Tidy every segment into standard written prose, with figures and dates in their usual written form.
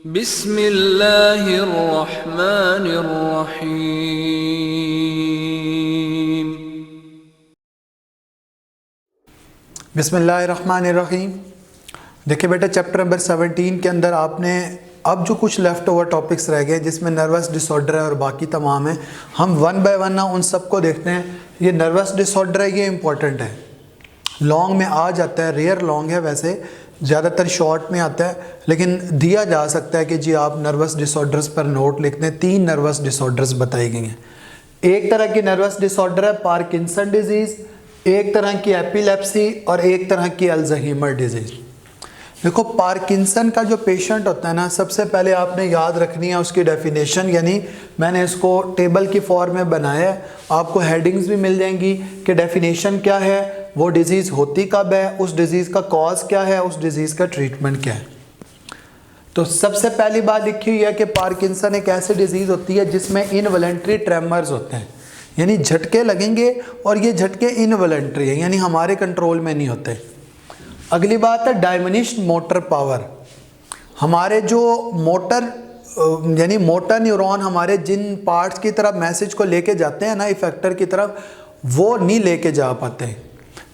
बिस्मिल्लाहिर्रहमानिर्रहीम। बिस्मिल्लाहिर्रहमानिर्रहीम। देखिए बेटा, चैप्टर नंबर 17 के अंदर आपने अब जो कुछ लेफ़्ट ओवर टॉपिक्स रह गए जिसमें नर्वस डिसऑर्डर है और बाकी तमाम है, हम वन बाय वन ना उन सबको देखते हैं। ये नर्वस डिसऑर्डर है, ये इंपॉर्टेंट है, लॉन्ग में आ जाता है, रेयर लॉन्ग है, वैसे ज़्यादातर शॉर्ट में आता है, लेकिन दिया जा सकता है कि जी आप नर्वस डिसऑर्डर्स पर नोट लिखते हैं। 3 नर्वस डिसऑर्डर्स बताई गई हैं। एक तरह की नर्वस डिसऑर्डर है पार्किंसन डिजीज़, एक तरह की एपिलेप्सी और एक तरह की अल्जाइमर डिजीज़। देखो, पार्किंसन का जो पेशेंट होता है ना, सबसे पहले आपने याद रखनी है उसकी डेफिनेशन, यानी मैंने इसको टेबल की फॉर्म में बनाया है, आपको हेडिंग्स भी मिल जाएंगी कि डेफिनेशन क्या है, वो डिज़ीज़ होती कब है, उस डिज़ीज़ का कॉज क्या है, उस डिज़ीज़ का ट्रीटमेंट क्या है। तो सबसे पहली बात लिखी हुई है कि पार्किंसन एक ऐसी डिज़ीज़ होती है जिसमें इनवॉलंटरी ट्रेमर्स होते हैं, यानी झटके लगेंगे और ये झटके इनवॉलंटरी है, यानी हमारे कंट्रोल में नहीं होते। अगली बात है डायमिनिश्ड मोटर पावर। हमारे जो मोटर यानी मोटर न्यूरॉन हमारे जिन पार्ट्स की तरफ मैसेज को लेके जाते हैं ना, इफेक्टर की तरफ, वो नहीं लेके जा पाते,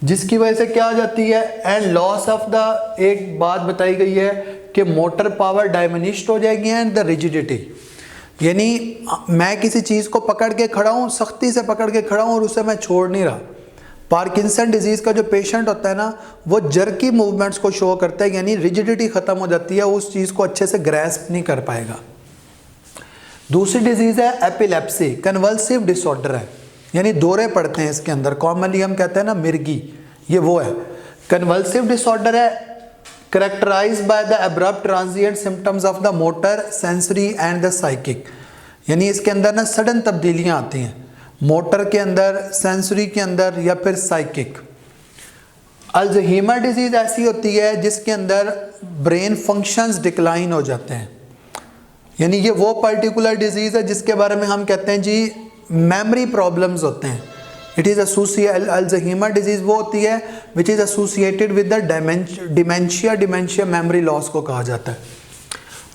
जिसकी वजह से क्या आ जाती है, एंड लॉस ऑफ द, एक बात बताई गई है कि मोटर पावर डायमिनिश्ड हो जाएगी एंड द रिजिडिटी, यानी मैं किसी चीज़ को पकड़ के खड़ा हूँ, सख्ती से पकड़ के खड़ा हूँ और उसे मैं छोड़ नहीं रहा। पार्किंसन डिजीज़ का जो पेशेंट होता है ना, वो जर्की मूवमेंट्स को शो करता है, यानी रिजिडिटी ख़त्म हो जाती है, उस चीज़ को अच्छे से ग्रैस्प नहीं कर पाएगा। दूसरी डिजीज़ है एपिलेप्सी, कन्वल्सिव डिसऑर्डर है, यानी दौरे पड़ते हैं इसके अंदर, कॉमनली हम कहते हैं ना मिर्गी, ये वो है। कन्वल्सिव डिसऑर्डर है, characterised by the abrupt transient symptoms of the motor, sensory and the psychic, यानी इसके अंदर ना सडन तब्दीलियाँ आती हैं, मोटर के अंदर, सेंसरी के अंदर या फिर साइकिक। अल्जाइमर डिजीज़ ऐसी होती है जिसके अंदर ब्रेन फंक्शंस डिक्लाइन हो जाते हैं, यानी ये वो पर्टिकुलर डिजीज़ है जिसके बारे में हम कहते हैं जी मेमोरी प्रॉब्लम्स होते हैं। It is associated, Alzheimer disease वो होती है which is associated with the dementia memory loss को कहा जाता है।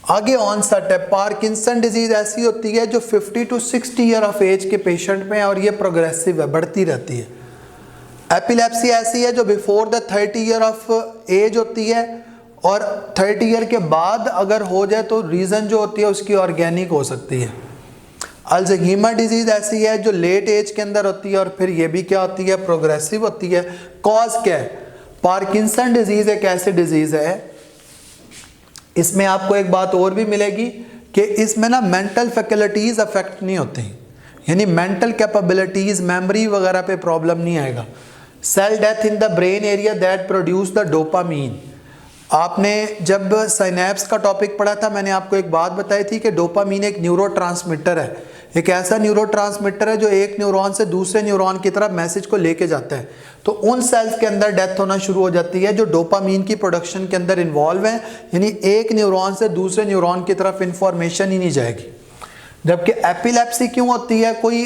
आगे ऑनसेट है, पार्किंसन डिजीज़ ऐसी होती है जो 50 to 60 ईयर ऑफ एज के पेशेंट में है और ये प्रोग्रेसिव है, बढ़ती रहती है। एपिलेप्सी ऐसी है जो before the 30 year of age होती है और 30 ईयर के बाद अगर हो जाए तो रीज़न जो होती है उसकी ऑर्गेनिक हो सकती है। अल्जाइमर डिजीज़ ऐसी है जो लेट एज के अंदर होती है और फिर ये भी क्या होती है, प्रोग्रेसिव होती है। कॉज क्या है, पार्किंसन डिजीज़ एक ऐसी डिजीज़ है, इसमें आपको एक बात और भी मिलेगी कि इसमें ना मेंटल फैकल्टीज़ अफेक्ट नहीं होती, यानी मेंटल कैपेबिलिटीज़, मेमोरी वगैरह पे प्रॉब्लम नहीं आएगा। Cell death in the brain area that produce the dopamine. आपने जब साइनेप्स का टॉपिक पढ़ा था, मैंने आपको एक बात बताई थी कि डोपामीन एक न्यूरोट्रांसमीटर है, एक ऐसा न्यूरोट्रांसमीटर है जो एक न्यूरॉन से दूसरे न्यूरॉन की तरफ मैसेज को लेके जाता है। तो उन सेल्स के अंदर डेथ होना शुरू हो जाती है जो डोपामीन की प्रोडक्शन के अंदर इन्वॉल्व हैं, यानी एक न्यूरॉन से दूसरे न्यूरॉन की तरफ इंफॉर्मेशन ही नहीं जाएगी। जबकि एपिलेप्सी क्यों होती है, कोई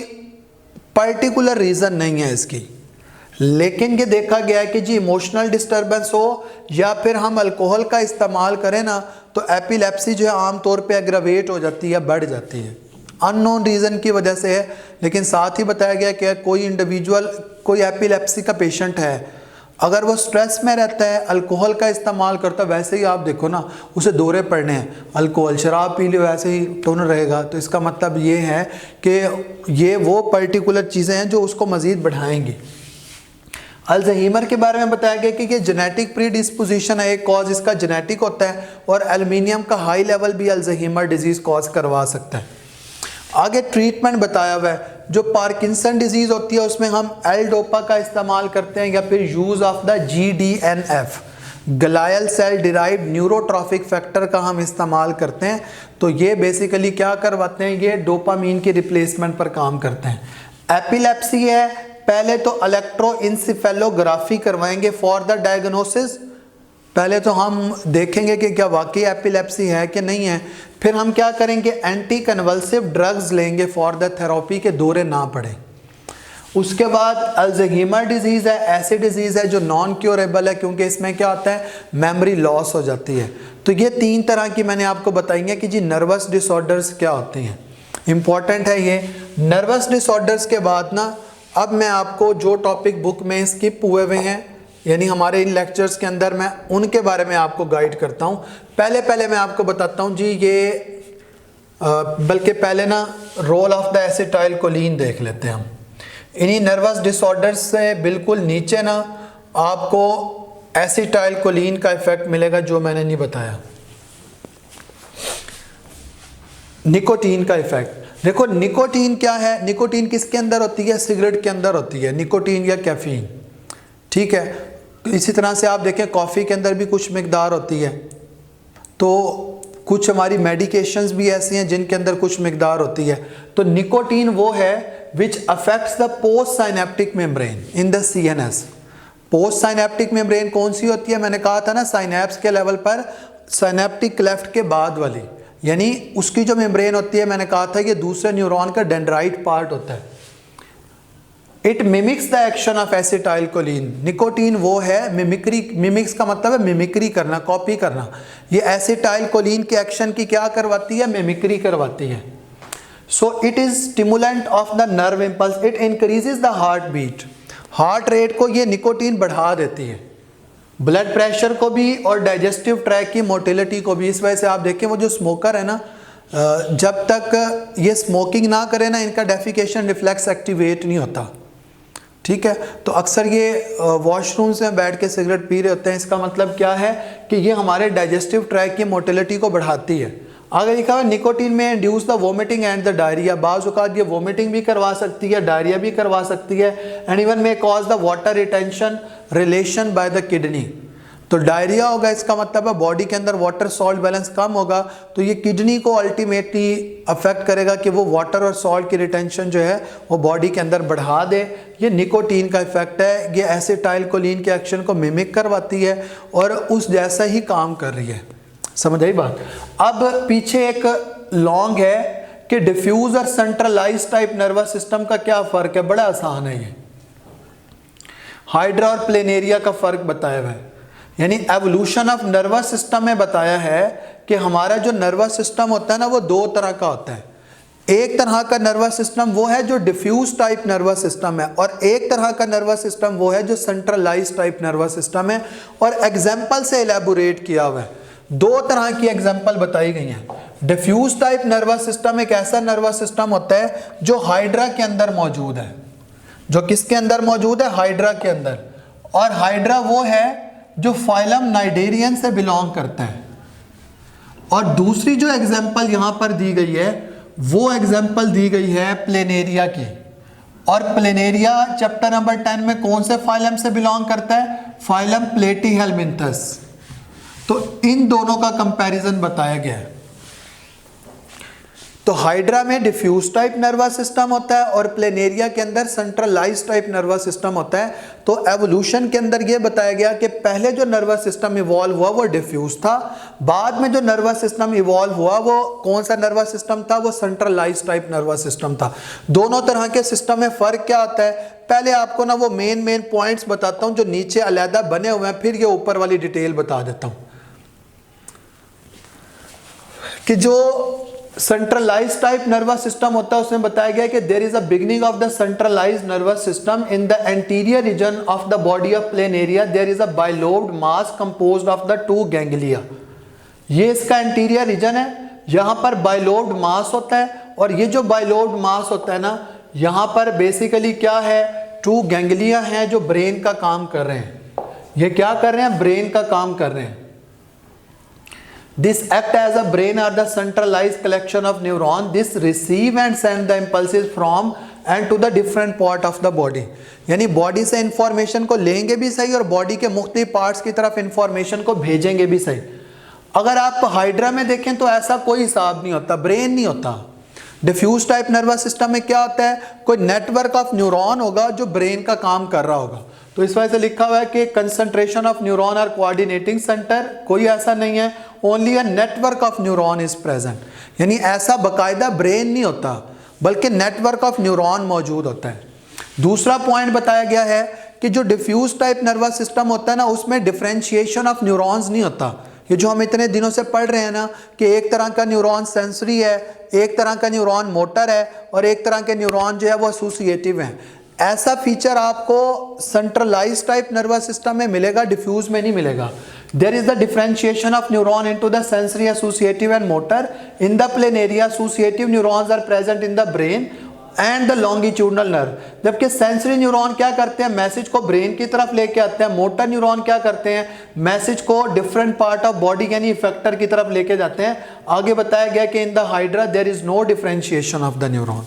पर्टिकुलर रीज़न नहीं है इसकी, लेकिन ये देखा गया है कि जी इमोशनल डिस्टर्बेंस हो या फिर हम अल्कोहल का इस्तेमाल करें ना, तो एपिलेप्सी जो है आमतौर पे एग्रावेट हो जाती है, बढ़ जाती है, अननोन रीज़न की वजह से है। लेकिन साथ ही बताया गया कि कोई इंडिविजुअल, कोई एपिलेप्सी का पेशेंट है, अगर वो स्ट्रेस में रहता है, अल्कोहल का इस्तेमाल करता है, वैसे ही आप देखो ना उसे दौरे पड़ने हैं, अल्कोहल शराब पी ले वैसे ही टोन रहेगा, तो इसका मतलब ये है कि ये वो पर्टिकुलर चीज़ें हैं जो उसको मज़ीद बढ़ाएंगी। अल्जाइमर के बारे में बताया गया कि ये जेनेटिक प्रीडिस्पोजिशन है, एक कॉज इसका जेनेटिक होता है और एल्युमिनियम का हाई लेवल भी अल्जाइमर डिजीज़ कॉज करवा सकता है। आगे ट्रीटमेंट बताया हुआ है, जो पार्किंसन डिजीज़ होती है उसमें हम एल डोपा का इस्तेमाल करते हैं या फिर use of the GDNF, glial cell derived neurotrophic factor का हम इस्तेमाल करते हैं। तो ये बेसिकली क्या करवाते हैं, ये डोपामीन की रिप्लेसमेंट पर काम करते हैं। एपिलेप्सी है, पहले तो इलेक्ट्रोइंसेफेलोग्राफी करवाएंगे फॉर द डायग्नोसिस, पहले तो हम देखेंगे कि क्या वाकई एपिलेप्सी है कि नहीं है, फिर हम क्या करेंगे, एंटी कन्वल्सिव ड्रग्स लेंगे फॉर द थेरेपी के दौरे ना पड़े। उसके बाद अल्जाइमर डिजीज़ है, ऐसी डिजीज़ है जो नॉन क्योरेबल है क्योंकि इसमें क्या होता है, मेमोरी लॉस हो जाती है। तो ये 3 तरह की मैंने आपको बताई है कि जी नर्वस डिसऑर्डर्स क्या होते हैं, इंपॉर्टेंट है ये। नर्वस डिसऑर्डर्स के बाद ना अब मैं आपको जो टॉपिक बुक में स्किप हुए हुए हैं यानी हमारे इन लेक्चर्स के अंदर मैं उनके बारे में आपको गाइड करता हूँ। पहले मैं आपको बताता हूँ जी ये बल्कि पहले ना role of the acetyl choline देख लेते हैं हम। इन्हीं नर्वस डिसऑर्डर्स से बिल्कुल नीचे ना आपको एसिटाइल कोलिन का इफेक्ट मिलेगा जो मैंने नहीं बताया। निकोटीन का इफेक्ट देखो, निकोटीन क्या है, निकोटीन किसके अंदर होती है, सिगरेट के अंदर होती है निकोटीन या कैफीन, ठीक है। इसी तरह से आप देखें कॉफ़ी के अंदर भी कुछ मिकदार होती है, तो कुछ हमारी मेडिकेशंस भी ऐसी हैं जिनके अंदर कुछ मिकदार होती है। तो निकोटीन वो है which affects the post synaptic membrane in the CNS। Post synaptic membrane कौन सी होती है, मैंने कहा था ना साइनेप्स के लेवल पर, साइनेप्टिक क्लेफ्ट के बाद वाली, यानी उसकी जो मेम्ब्रेन होती है मैंने कहा था कि दूसरे न्यूरॉन का डेंड्राइट पार्ट होता है। It mimics the action of acetyl choline. Nicotine वो है मिमिक्री, मिमिक्स का मतलब है मिमिक्री करना, कॉपी करना। ये एसिटाइल कोलिन के एक्शन की क्या करवाती है, मिमिक्री करवाती है। So it is stimulant of the nerve impulse, it increases the heart beat, heart rate को ये निकोटीन बढ़ा देती है, ब्लड प्रेशर को भी और डाइजेस्टिव ट्रैक की मोटिलिटी को भी। इस वजह से आप देखें वो जो स्मोकर है ना, जब तक ये स्मोकिंग ना करे ना इनका डेफिकेशन रिफ्लेक्स एक्टिवेट नहीं होता, ठीक है। तो अक्सर ये वॉशरूम्स में बैठ के सिगरेट पी रहे होते हैं, इसका मतलब क्या है कि ये हमारे डाइजेस्टिव ट्रैक की मोटिलिटी को बढ़ाती है। आगे लिखा हुआ निकोटीन में induce the vomiting and the diarrhoea, बाज़ औक़ात ये वोमिटिंग भी करवा सकती है, डायरिया भी करवा सकती है, एंड इवन में cause the water retention relation by the kidney. तो डायरिया होगा इसका मतलब है बॉडी के अंदर वाटर सॉल्ट बैलेंस कम होगा, तो ये किडनी को अल्टीमेटली अफेक्ट करेगा कि वो वाटर और सॉल्ट की रिटेंशन जो है वो बॉडी के अंदर बढ़ा दे। ये निकोटीन का इफेक्ट है, ये एसिटाइल कोलिन के एक्शन को मिमिक करवाती है और उस जैसा ही काम कर रही है। समझ आई बात। अब पीछे एक लॉन्ग है कि डिफ्यूज और सेंट्रलाइज टाइप नर्वस सिस्टम का क्या फर्क है, बड़ा आसान है ये। हाइड्रा और प्लेनेरिया का फर्क बताया हुआ है, यानी एवोल्यूशन ऑफ नर्वस सिस्टम में बताया है कि हमारा जो नर्वस सिस्टम होता है ना वो 2 तरह का होता है। एक तरह का नर्वस सिस्टम वो है जो डिफ्यूज टाइप नर्वस सिस्टम है, और एक तरह का नर्वस सिस्टम वो है जो सेंट्रलाइज टाइप नर्वस सिस्टम है, और एग्जाम्पल से एलैबोरेट किया हुआ है। 2 तरह की एग्जाम्पल बताई गई हैं। डिफ्यूज टाइप नर्वस सिस्टम एक ऐसा नर्वस सिस्टम होता है जो हाइड्रा के अंदर मौजूद है, जो किसके अंदर मौजूद है, हाइड्रा के अंदर। और हाइड्रा वो है जो फाइलम नाइडेरियन से बिलोंग करता है। और दूसरी जो एग्जाम्पल यहां पर दी गई है वो एग्जाम्पल दी गई है प्लेनेरिया की, और प्लेनेरिया चैप्टर नंबर 10 में कौन से फाइलम से बिलोंग करता है, फाइलम प्लेटीहेलमिंथस। तो इन दोनों का कंपैरिजन बताया गया है। तो हाइड्रा में डिफ्यूज टाइप नर्वस सिस्टम होता है और प्लेनेरिया के अंदर सेंट्रलाइज टाइप नर्वस सिस्टम होता है। तो एवोल्यूशन के अंदर यह बताया गया कि पहले जो नर्वस सिस्टम इवॉल्व हुआ वो डिफ्यूज था, बाद में जो नर्वस सिस्टम इवॉल्व हुआ वो कौन सा नर्वस सिस्टम था, वो सेंट्रलाइज टाइप नर्वस सिस्टम था। दोनों तरह के सिस्टम में फर्क क्या होता है, पहले आपको ना वो मेन पॉइंट्स बताता हूं जो नीचे अलहदा बने हुए हैं, फिर ये ऊपर वाली डिटेल बता देता हूं कि जो सेंट्रलाइज टाइप नर्वस सिस्टम होता है उसमें बताया गया कि there is a beginning of the centralize nervous system in the anterior region of the body of planaria there is a bilobed mass composed of the 2 ganglia. ये इसका anterior reason है, यहां पर बाइलोब्ड मास होता है, और ये जो बाइलोब्ड मास होता है ना यहां पर बेसिकली क्या है, 2 गैंग्लिया हैं जो ब्रेन का काम कर रहे हैं। ये क्या कर रहे हैं, ब्रेन का काम कर रहे हैं। This act as a brain or the centralized collection of neuron. This receive and send the impulses from and to the different part of the body. यानी बॉडी से इंफॉर्मेशन को लेंगे भी सही और बॉडी के मुख्तलिफ पार्ट्स की तरफ इंफॉर्मेशन को भेजेंगे भी सही। अगर आप हाइड्रा में देखें तो ऐसा कोई हिसाब नहीं होता, ब्रेन नहीं होता। डिफ्यूज टाइप नर्वस सिस्टम में क्या होता है, कोई नेटवर्क ऑफ न्यूरॉन होगा जो ब्रेन का काम कर रहा होगा। तो इस वजह से लिखा हुआ है कि कंसंट्रेशन ऑफ न्यूरॉन और कोऑर्डिनेटिंग सेंटर, कोई ऐसा नहीं है, only a network of neuron is present. यानी ऐसा बाकायदा ब्रेन नहीं होता बल्कि नेटवर्क ऑफ न्यूरॉन मौजूद होता है। दूसरा पॉइंट बताया गया है कि जो डिफ्यूज टाइप नर्वस सिस्टम होता है ना, उसमें डिफरेंशिएशन ऑफ न्यूरॉन्स नहीं होता। ये जो हम इतने दिनों से पढ़ रहे हैं ना कि एक तरह का न्यूरॉन सेंसरी है, एक तरह का न्यूरॉन मोटर है और एक तरह के न्यूरॉन जो है वो एसोसिएटिव हैं, ऐसा फीचर आपको सेंट्रलाइज टाइप नर्वस सिस्टम में मिलेगा, डिफ्यूज में नहीं मिलेगा। There is the differentiation of neuron into the sensory, associative and motor. In the plane area associative neurons are present in the brain and the longitudinal nerve. जबकि sensory neuron क्या करते हैं, message को brain की तरफ लेके आते हैं। मोटर न्यूरॉन क्या करते हैं, मैसेज को डिफरेंट पार्ट ऑफ बॉडी यानी इफेक्टर की तरफ लेके जाते हैं। आगे बताया गया कि in the hydra there is no differentiation of the neuron,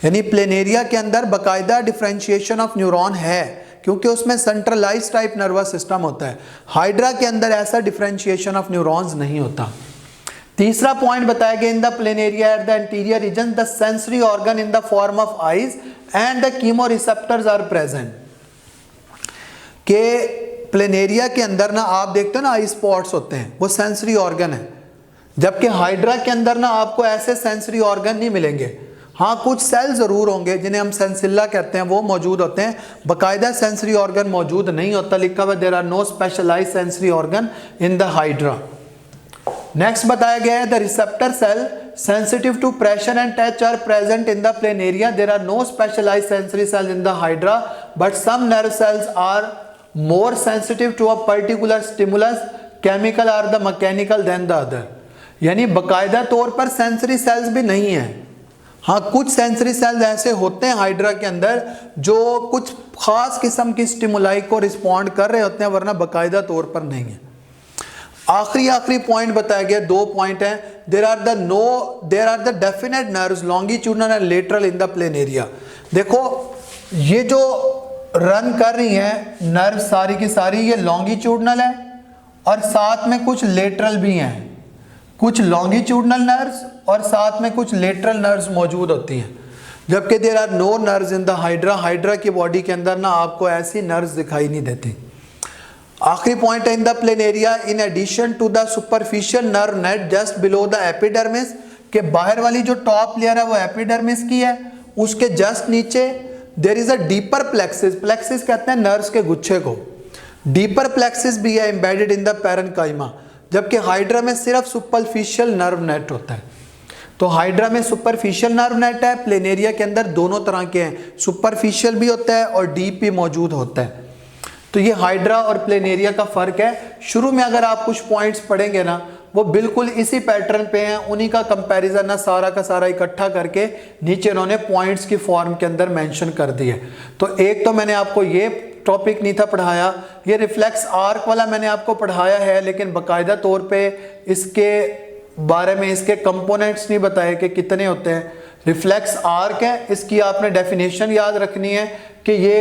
यानी प्लेनेरिया के अंदर बाकायदा डिफरेंशिएशन ऑफ न्यूरॉन है क्योंकि उसमें सेंट्रलाइज टाइप नर्वस सिस्टम होता है। हाइड्रा के अंदर ऐसा डिफरेंशिएशन ऑफ न्यूरॉन्स नहीं होता। तीसरा पॉइंट बताया गया in the planaria at the anterior region the sensory organ in the form of eyes and the chemoreceptors are present. के प्लेनेरिया के अंदर ना आप देखते हो ना आई स्पॉट्स होते हैं, वो सेंसरी ऑर्गन है, जबकि हाइड्रा के अंदर ना आपको ऐसे सेंसरी ऑर्गन नहीं मिलेंगे। हाँ, कुछ सेल जरूर होंगे जिन्हें हम सेंसिला कहते हैं, वो मौजूद होते हैं, बाकायदा सेंसरी ऑर्गन मौजूद नहीं होता। लिखा हुआ there are no specialized sensory organ in the hydra. Next बताया गया है the receptor cell sensitive to pressure and touch are present in the planaria. There are no specialized sensory cells in the hydra but some nerve cells are more sensitive to a particular stimulus, chemical or the mechanical than the other. यानी बाकायदा तौर पर sensory sales भी नहीं है। हाँ, कुछ sensory sales ऐसे होते हैं हाइड्रा के अंदर जो कुछ खास किस्म की स्टिमुलाई को रिस्पॉन्ड कर रहे होते हैं, वरना बाकायदा तौर पर नहीं है। आखिरी पॉइंट बताया गया, दो पॉइंट हैं। There are the definite nerves longitudinal and lateral in the planaria. देखो ये जो रन कर रही हैं नर्व सारी की सारी, ये लॉन्गिट्यूडनल है और साथ में कुछ लेटरल भी हैं। कुछ लॉन्गिट्यूडनल नर्व्स और साथ में कुछ लेटरल नर्व्स मौजूद होती हैं, जबकि there are no nerves in the hydra. Hydra की बॉडी के अंदर ना आपको ऐसी नर्व्स दिखाई नहीं देती। आखिरी पॉइंट है in the planaria in addition to the superficial nerve net just below the epidermis, के बाहर वाली जो टॉप लेयर है वो एपिडर्मिस की है, उसके जस्ट नीचे there is a deeper plexus. Plexus कहते हैं नर्व्स के गुच्छे को, डीपर प्लेक्सिस भी है एम्बेडेड इन द पैरेन्काइमा, जबकि हाइड्रा में सिर्फ सुपरफिशियल नर्व नेट होता है। तो हाइड्रा में सुपरफिशियल नर्व नेट है, प्लेनेरिया के अंदर दोनों तरह के हैं, सुपरफिशियल भी होता है और डीप भी मौजूद होता है। तो ये हाइड्रा और प्लेनेरिया का फ़र्क है। शुरू में अगर आप कुछ पॉइंट्स पढ़ेंगे ना, वो बिल्कुल इसी पैटर्न पे हैं, उन्हीं का कंपैरिजन ना सारा का सारा इकट्ठा करके नीचे उन्होंने पॉइंट्स की फॉर्म के अंदर मेंशन कर दिए। तो एक तो मैंने आपको ये टॉपिक नहीं था पढ़ाया, ये रिफ्लेक्स आर्क वाला मैंने आपको पढ़ाया है, लेकिन बाकायदा तौर पे इसके बारे में इसके कंपोनेंट्स नहीं बताए कि कितने होते हैं। रिफ्लेक्स आर्क है, इसकी आपने डेफिनेशन याद रखनी है कि ये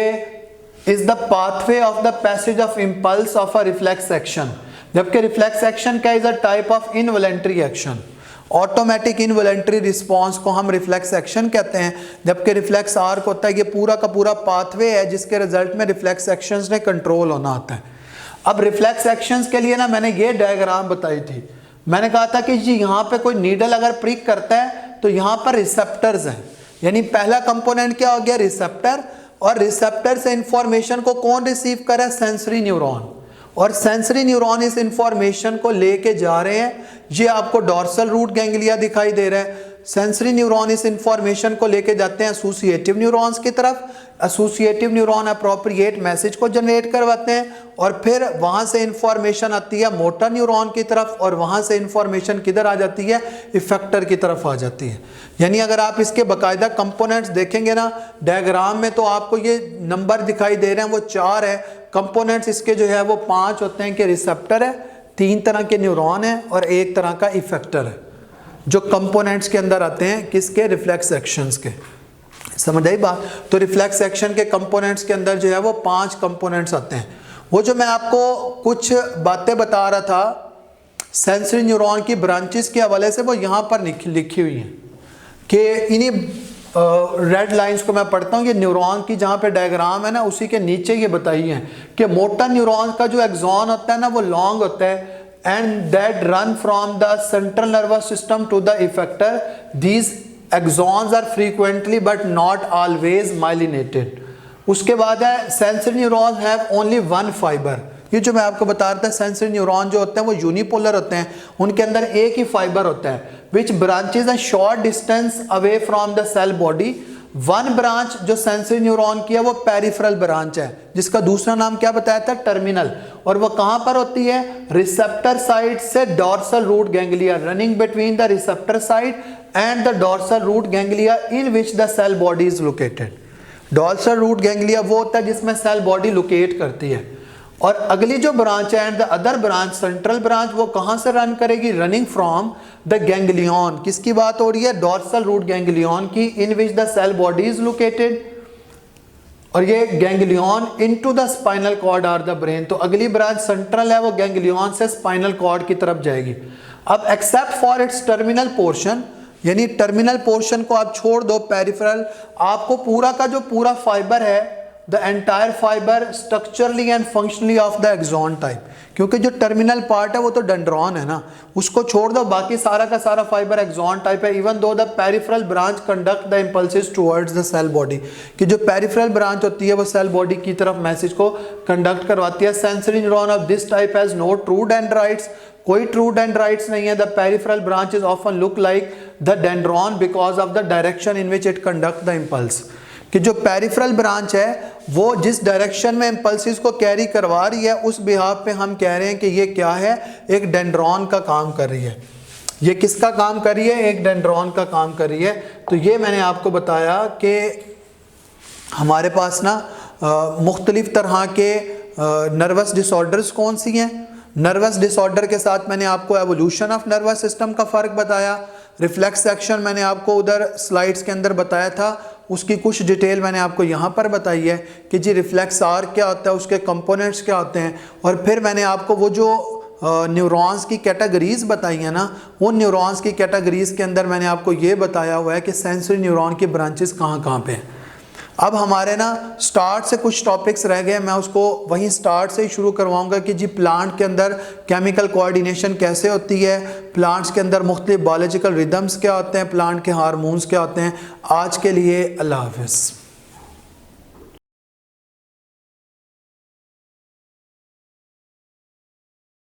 is the pathway of the passage of impulse of a reflex action, जबकि रिफ्लेक्स एक्शन का is a type of involuntary action. Automatic involuntary response को हम रिफ्लेक्स एक्शन कहते हैं, जबकि रिफ्लेक्स आर्क होता है ये पूरा का पूरा पाथवे है जिसके रिजल्ट में रिफ्लेक्स एक्शंस ने कंट्रोल होना होता है। अब रिफ्लेक्स एक्शंस के लिए ना मैंने ये डायग्राम बताई थी, मैंने कहा था कि जी यहाँ पे कोई नीडल अगर प्रिक करता है तो यहाँ पर रिसेप्टर्स हैं, यानी पहला कंपोनेंट क्या हो गया, रिसेप्टर। और रिसेप्टर से इंफॉर्मेशन को कौन रिसीव कर रहा है, सेंसरी न्यूरॉन, और सेंसरी न्यूरॉन इस इंफॉर्मेशन को लेके जा रहे हैं। ये आपको डॉर्सल रूट गैंग्लिया दिखाई दे रहा है। सेंसरी न्यूरॉन इस इंफॉर्मेशन को लेके जाते हैं एसोसिएटिव न्यूरॉन्स की तरफ। एसोसिएटिव न्यूरॉन अप्रोप्रिएट मैसेज को जनरेट करवाते हैं और फिर वहाँ से इंफॉर्मेशन आती है मोटर न्यूरॉन की तरफ, और वहाँ से इंफॉर्मेशन किधर आ जाती है, इफेक्टर की तरफ आ जाती है। यानी अगर आप इसके बाकायदा कंपोनेंट्स देखेंगे ना डायग्राम में, तो आपको ये नंबर दिखाई दे रहे हैं वो 4 है। कंपोनेंट्स इसके जो है वो 5 होते हैं कि रिसेप्टर है, 3 तरह के न्यूरॉन है और 1 तरह का इफेक्टर है, जो कंपोनेंट्स के अंदर आते हैं किसके, रिफ्लेक्स एक्शंस के। समझ आई बात। तो रिफ्लेक्स एक्शन के कंपोनेंट्स के अंदर जो है वो 5 कंपोनेंट्स आते हैं। वो जो मैं आपको कुछ बातें बता रहा था सेंसरी न्यूरॉन की ब्रांचेस के हवाले से, वो यहाँ पर लिखी हुई हैं कि इन्हीं रेड लाइंस को मैं पढ़ता हूँ। ये न्यूरॉन की जहाँ पे डायग्राम है ना, उसी के नीचे ये बताई है कि मोटर न्यूरॉन का जो एक्सॉन होता है ना वो लॉन्ग होता है, and that run from the central nervous system to the effector. These axons are frequently but not always myelinated. उसके बाद है sensory neurons have only one fibre. ये जो मैं आपको बता रहा था, सेंसरी न्यूरॉन जो होते हैं वो यूनिपोलर होते हैं, उनके अंदर एक ही फाइबर होता है, which branches a short distance away from the cell body. One branch जो सेंसरी न्यूरॉन की है वो पेरिफेरल ब्रांच है, जिसका दूसरा नाम क्या बताया था, टर्मिनल। और वो कहां पर होती है, रिसेप्टर साइड से dorsal root ganglia, running between the receptor side and the dorsal root ganglia in which the cell body is located. Dorsal root ganglia वो होता है जिसमें सेल बॉडी लोकेट करती है। और अगली जो ब्रांच है and the other branch, central branch, वो कहां से रन करेगी, रनिंग फ्रॉम द गैंग्लियन। किसकी बात हो रही है, डॉर्सल रूट गैंग्लियन की, in which the cell body is located. और ये ganglion into the spinal cord और द ब्रेन। तो अगली ब्रांच सेंट्रल है, वो गैंग्लियन से स्पाइनल कॉर्ड की तरफ जाएगी। अब except for its terminal portion, यानी टर्मिनल पोर्शन को आप छोड़ दो, पेरिफेरल, आपको पूरा का जो पूरा फाइबर है, the entire fibre structurally and functionally of the axon type, क्योंकि जो टर्मिनल पार्ट है वो तो डेंड्रॉन है ना, उसको छोड़ दो, बाकी सारा का सारा फाइबर एक्सॉन टाइप है। Even though the peripheral branch conduct the impulses towards the cell body, कि जो पेरिफेरल ब्रांच होती है वो सेल बॉडी की तरफ मैसेज को कंडक्ट करवाती है। Sensory neuron of this type has no true dendrites, कोई ट्रू डेंड्राइट्स नहीं है। The peripheral branches often look like the dendron because of the direction in which it conduct the impulse, कि जो peripheral branch है वो जिस direction में impulses को कैरी करवा रही है, उस बिहाफ पे हम कह रहे हैं कि ये क्या है, एक डेंड्रॉन का काम कर रही है। ये किसका काम कर रही है, एक डेंड्रॉन का काम कर रही है। तो ये मैंने आपको बताया कि हमारे पास ना मुख्तलिफ तरह के नर्वस डिसऑर्डर्स कौन सी हैं। नर्वस डिसऑर्डर के साथ मैंने आपको एवोल्यूशन ऑफ नर्वस सिस्टम का फ़र्क बताया। रिफ्लेक्स एक्शन मैंने आपको उधर स्लाइड्स के अंदर बताया था, उसकी कुछ डिटेल मैंने आपको यहाँ पर बताई है कि जी रिफ्लेक्स आर क्या होता है, उसके कंपोनेंट्स क्या होते हैं। और फिर मैंने आपको वो जो न्यूरॉन्स की कैटेगरीज बताई हैं ना, उन न्यूरॉन्स की कैटेगरीज के अंदर मैंने आपको ये बताया हुआ है कि सेंसरी न्यूरॉन की ब्रांचेस कहाँ पे हैं। अब हमारे ना स्टार्ट से कुछ टॉपिक्स रह गए, मैं उसको वहीं स्टार्ट से ही शुरू करवाऊंगा कि जी प्लांट के अंदर केमिकल कोऑर्डिनेशन कैसे होती है, प्लांट्स के अंदर मुख्तलिफ बायोलॉजिकल रिदम्स क्या होते हैं, प्लांट के हार्मोन्स क्या होते हैं। आज के लिए अल्लाह हाफ़िज़।